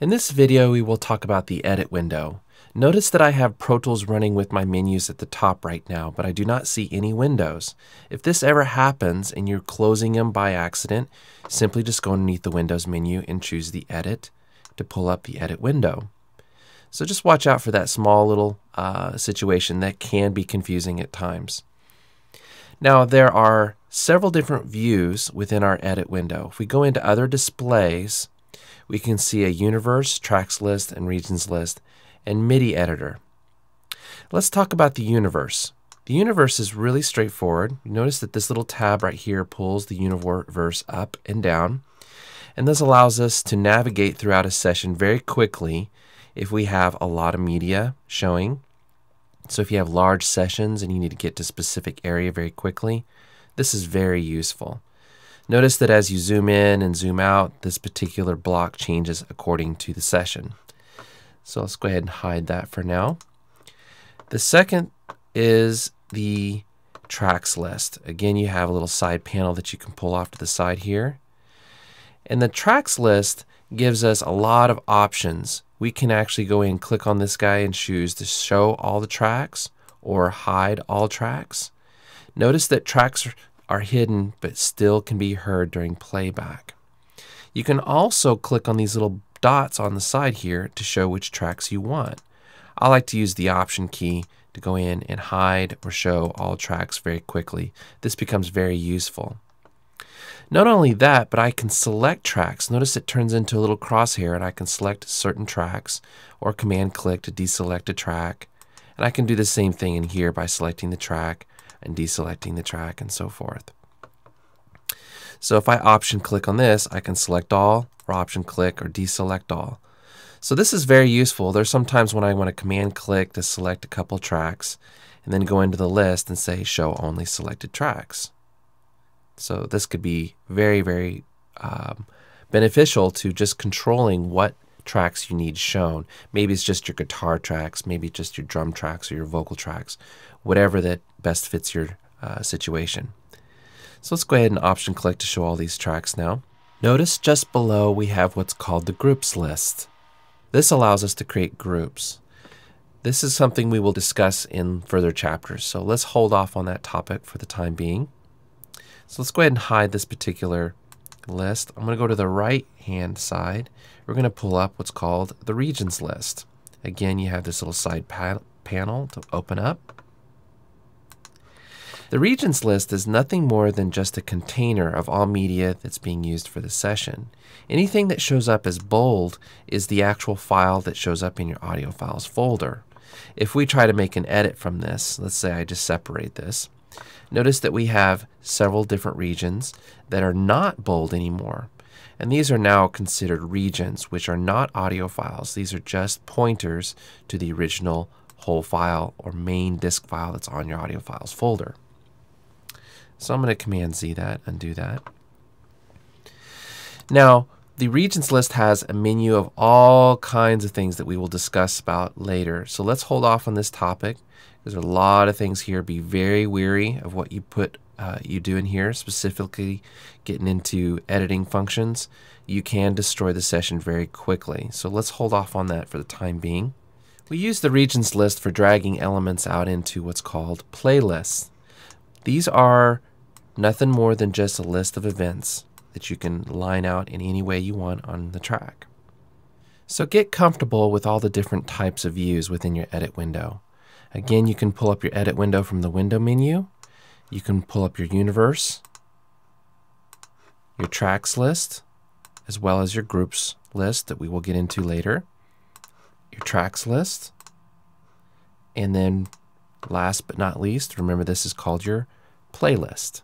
In this video, we will talk about the edit window. Notice that I have Pro Tools running with my menus at the top right now, but I do not see any windows. If this ever happens and you're closing them by accident, simply just go underneath the Windows menu and choose the Edit to pull up the edit window. So just watch out for that small little situation that can be confusing at times. Now there are several different views within our edit window. If we go into other displays, we can see a universe, tracks list, and regions list, and MIDI editor. Let's talk about the universe. The universe is really straightforward. You notice that this little tab right here pulls the universe up and down, and this allows us to navigate throughout a session very quickly if we have a lot of media showing. So if you have large sessions and you need to get to a specific area very quickly, this is very useful. Notice that as you zoom in and zoom out, this particular block changes according to the session. So let's go ahead and hide that for now. The second is the tracks list. Again, you have a little side panel that you can pull off to the side here. And the tracks list gives us a lot of options. We can actually go in and click on this guy and choose to show all the tracks or hide all tracks. Notice that tracks are hidden but still can be heard during playback. You can also click on these little dots on the side here to show which tracks you want. I like to use the Option key to go in and hide or show all tracks very quickly. This becomes very useful. Not only that, but I can select tracks. Notice it turns into a little crosshair and I can select certain tracks or command click to deselect a track. And I can do the same thing in here by selecting the track and deselecting the track and so forth. So if I Option click on this, I can select all or Option click or deselect all. So this is very useful. There's sometimes when I want to command click to select a couple tracks and then go into the list and say show only selected tracks. So this could be very beneficial to just controlling what tracks you need shown. Maybe it's just your guitar tracks, maybe just your drum tracks or your vocal tracks, whatever that best fits your situation. So let's go ahead and Option click to show all these tracks now. Notice just below we have what's called the groups list. This allows us to create groups. This is something we will discuss in further chapters, so let's hold off on that topic for the time being. So let's go ahead and hide this particular list. I'm going to go to the right hand side. We're going to pull up what's called the regions list. Again, you have this little side panel to open up. The regions list is nothing more than just a container of all media that's being used for the session. Anything that shows up as bold is the actual file that shows up in your audio files folder. If we try to make an edit from this, let's say I just separate this, notice that we have several different regions that are not bold anymore. And these are now considered regions, which are not audio files. These are just pointers to the original whole file or main disk file that's on your audio files folder. So I'm going to Command Z that, undo that. Now, the regions list has a menu of all kinds of things that we will discuss about later. So let's hold off on this topic. There's a lot of things here. Be very wary of what you do in here, specifically getting into editing functions. You can destroy the session very quickly. So let's hold off on that for the time being. We use the regions list for dragging elements out into what's called playlists. These are nothing more than just a list of events that you can line out in any way you want on the track. So get comfortable with all the different types of views within your edit window. Again, you can pull up your edit window from the window menu. You can pull up your universe, your tracks list, as well as your groups list that we will get into later, your tracks list, and then last but not least, remember this is called your playlist.